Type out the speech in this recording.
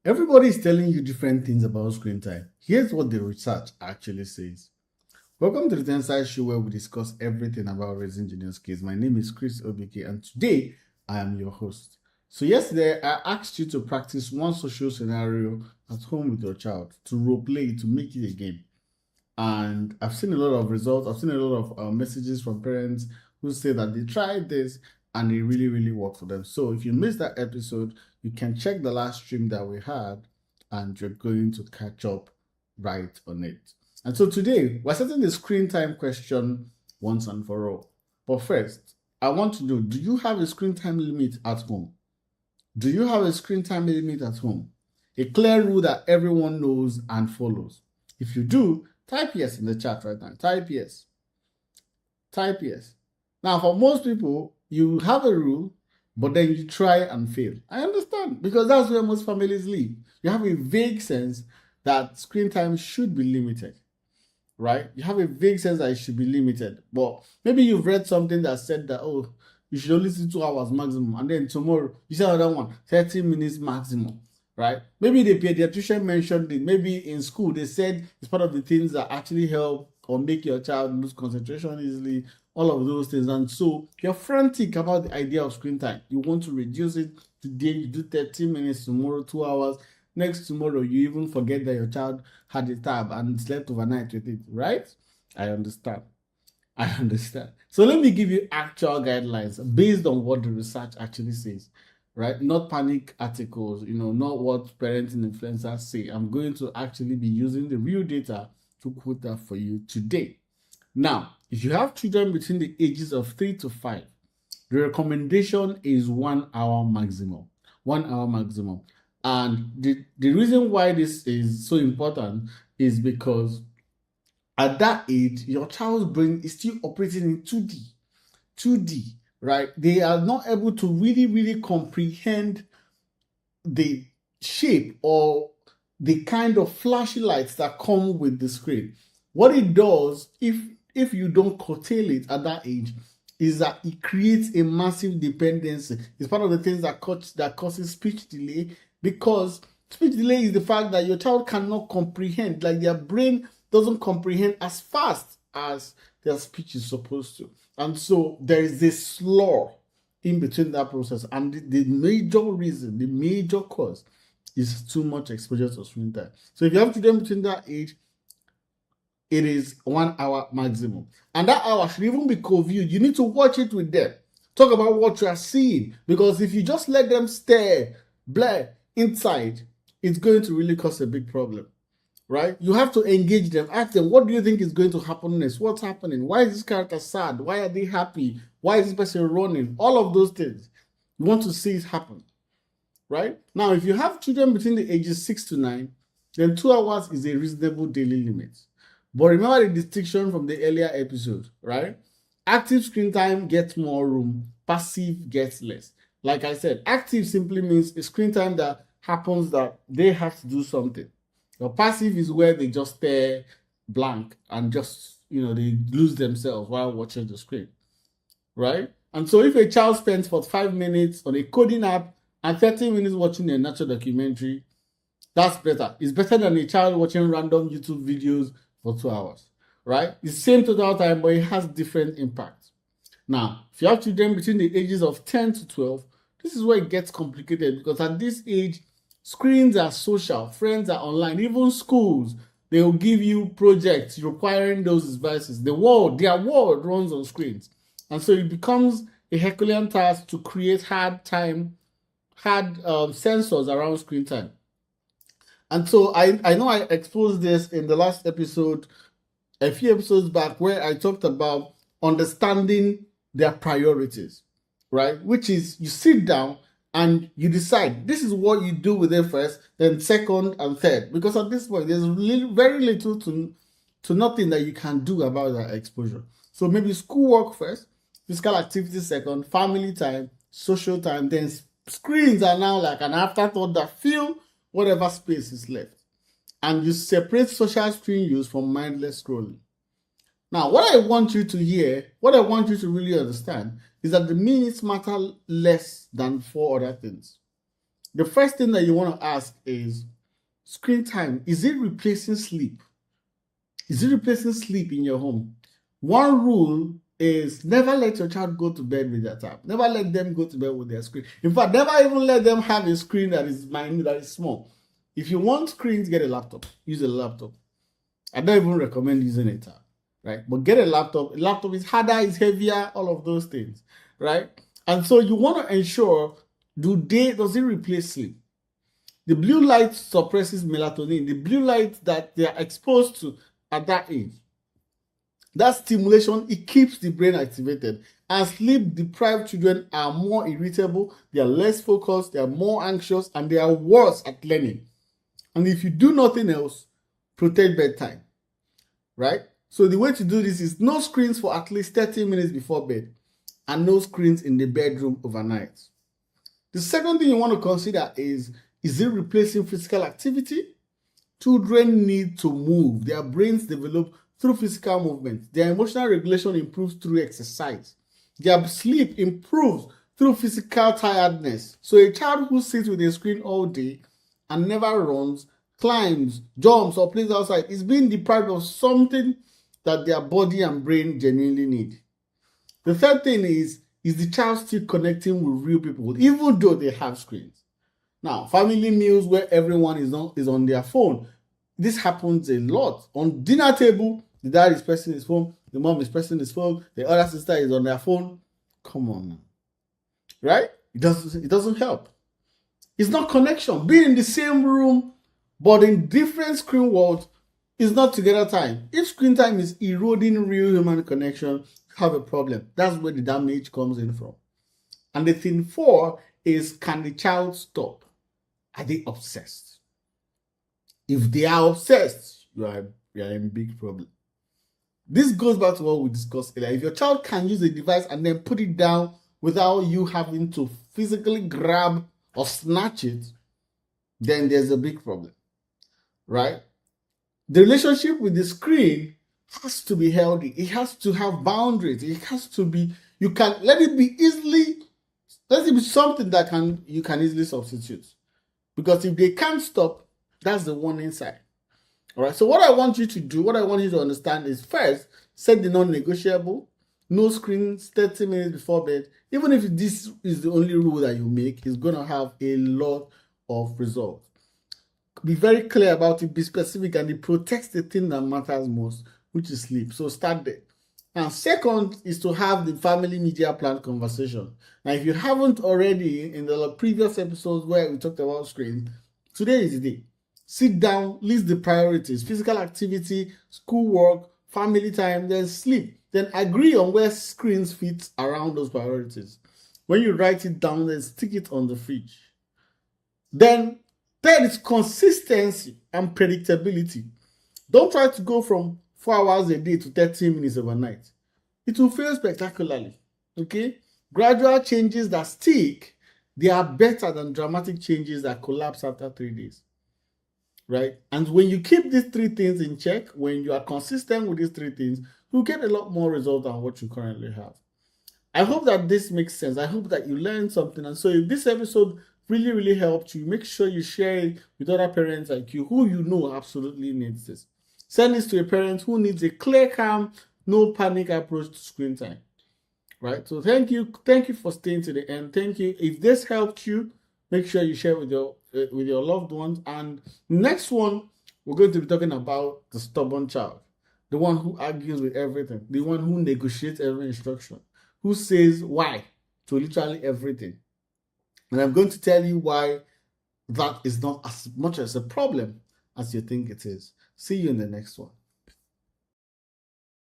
Everybody is telling you different things about screen time. Here's what the research actually says. Welcome to the Tensai Show, where we discuss everything about raising junior kids. My name is Chris Obike, and today I am your host. So yesterday I asked you to practice one social scenario at home with your child, to role play it, to make it a game. And I've seen a lot of results. I've seen a lot of messages from parents who say that they tried this and it really, really worked for them. So if you missed that episode, you can check the last stream that we had and you're going to catch up right on it. And so today, we're setting the screen time question once and for all. But first, I want to know, do you have a screen time limit at home? Do you have a screen time limit at home? A clear rule that everyone knows and follows. If you do, type yes in the chat right now. Type yes. Type yes. Now, for most people, you have a rule, but then you try and fail. I understand, because that's where most families live. You have a vague sense that screen time should be limited, right? You have a vague sense that it should be limited, but maybe you've read something that said that, oh, you should only see 2 hours maximum, and then tomorrow you see another one, 30 minutes maximum, right? Maybe the pediatrician mentioned it. Maybe in school they said it's part of the things that actually help or make your child lose concentration easily, all of those things. And so you're frantic about the idea of screen time. You want to reduce it. Today you do 30 minutes, tomorrow 2 hours, next tomorrow you even forget that your child had a tab and slept overnight with it, right? I understand. So let me give you actual guidelines based on what the research actually says, right? Not panic articles, not what parenting influencers say. I'm going to actually be using the real data to quote that for you today. Now, if you have children between the ages of 3 to 5, the recommendation is 1 hour maximum. 1 hour maximum. And the reason why this is so important is because at that age, your child's brain is still operating in 2D, right? They are not able to really comprehend the shape or the kind of flashy lights that come with the screen. What it does, if you don't curtail it at that age, is that it creates a massive dependency. It's part of the things that causes speech delay, because speech delay is the fact that your child cannot comprehend, like their brain doesn't comprehend as fast as their speech is supposed to. And so there is this slur in between that process. And the major reason, the major cause is too much exposure to screen time. So if you have children between that age, it is 1 hour maximum. And that hour should even be co-viewed. You need to watch it with them. Talk about what you are seeing. Because if you just let them stare, blare inside, it's going to really cause a big problem. Right? You have to engage them. Ask them, what do you think is going to happen next? What's happening? Why is this character sad? Why are they happy? Why is this person running? All of those things. You want to see it happen. Right? Now, if you have children between the ages 6 to 9, then 2 hours is a reasonable daily limit. But remember the distinction from the earlier episode, right? Active screen time gets more room. Passive gets less. Like I said, active simply means a screen time that happens that they have to do something. Your passive is where they just stare blank and just, they lose themselves while watching the screen, right? And so if a child spends 45 minutes on a coding app and 30 minutes watching a natural documentary, that's better. It's better than a child watching random YouTube videos for 2 hours, right? It's the same total time, but it has different impacts. Now, if you have children between the ages of 10 to 12, this is where it gets complicated, because at this age, screens are social, friends are online, even schools, they will give you projects requiring those devices. Their world runs on screens. And so it becomes a Herculean task to create hard sensors around screen time. And so I know I exposed this in the last episode, a few episodes back, where I talked about understanding their priorities, right? Which is, you sit down and you decide this is what you do with it first, then second and third. Because at this point, there's very little to nothing that you can do about that exposure. So maybe schoolwork first, physical activity second, family time, social time, then screens are now like an afterthought that fill whatever space is left. And you separate social screen use from mindless scrolling. Now, what I want you to hear, what I want you to really understand, is that the minutes matter less than 4 other things. The first thing that you want to ask is, screen time, is it replacing sleep? Is it replacing sleep in your home? One rule is never let your child go to bed with their tab. Never let them go to bed with their screen. In fact, never even let them have a screen that is minute, that is small. If you want screens, get a laptop. Use a laptop. I don't even recommend using a tab, right? But get a laptop. A laptop is harder, is heavier, all of those things, right? And so you want to ensure, does it replace sleep? The blue light suppresses melatonin, the blue light that they are exposed to at that age. That stimulation, it keeps the brain activated. And sleep-deprived children are more irritable, they are less focused, they are more anxious, and they are worse at learning. And if you do nothing else, protect bedtime, right? So the way to do this is no screens for at least 30 minutes before bed, and no screens in the bedroom overnight. The second thing you want to consider is it replacing physical activity? Children need to move. Their brains develop through physical movement. Their emotional regulation improves through exercise. Their sleep improves through physical tiredness. So a child who sits with a screen all day and never runs, climbs, jumps, or plays outside is being deprived of something that their body and brain genuinely need. The third thing is the child still connecting with real people, even though they have screens? Now, family meals where everyone is on their phone. This happens a lot. On dinner table, the dad is pressing his phone, the mom is pressing his phone, the other sister is on their phone. Come on now. Right? It doesn't help. It's not connection. Being in the same room, but in different screen worlds, is not together time. If screen time is eroding real human connection, you have a problem. That's where the damage comes in from. And the thing 4 is, can the child stop? Are they obsessed? If they are obsessed, you are in big problem. This goes back to what we discussed earlier. If your child can use a device and then put it down without you having to physically grab or snatch it, then there's a big problem, right? The relationship with the screen has to be healthy. It has to have boundaries. It has to be, you can let it be something that you can easily substitute. Because if they can't stop, that's the warning sign. All right. So what I want you to do, what I want you to understand is, first, set the non-negotiable. No screens 30 minutes before bed. Even if this is the only rule that you make, it's going to have a lot of results. Be very clear about it. Be specific, and it protects the thing that matters most, which is sleep. So start there. And second is to have the family media plan conversation. Now, if you haven't already, in the previous episodes where we talked about screen, today is the day. Sit down, list the priorities: physical activity, schoolwork, family time, then sleep. Then agree on where screens fit around those priorities. When you write it down, then stick it on the fridge. Then third is consistency and predictability. Don't try to go from 4 hours a day to 30 minutes overnight. It will fail spectacularly. Okay? Gradual changes that stick, they are better than dramatic changes that collapse after 3 days. Right? And when you keep these 3 things in check, when you are consistent with these 3 things, you'll get a lot more results than what you currently have. I hope that this makes sense. I hope that you learned something. And so if this episode really helped you, make sure you share it with other parents like you who you know absolutely needs this. Send this to a parent who needs a clear, calm, no panic approach to screen time. Right? So thank you for staying to the end. Thank you. If this helped you, make sure you share with your loved ones. And next one, we're going to be talking about the stubborn child, the one who argues with everything, the one who negotiates every instruction, who says why to literally everything. And I'm going to tell you why that is not as much as a problem as you think it is. See you in the next one.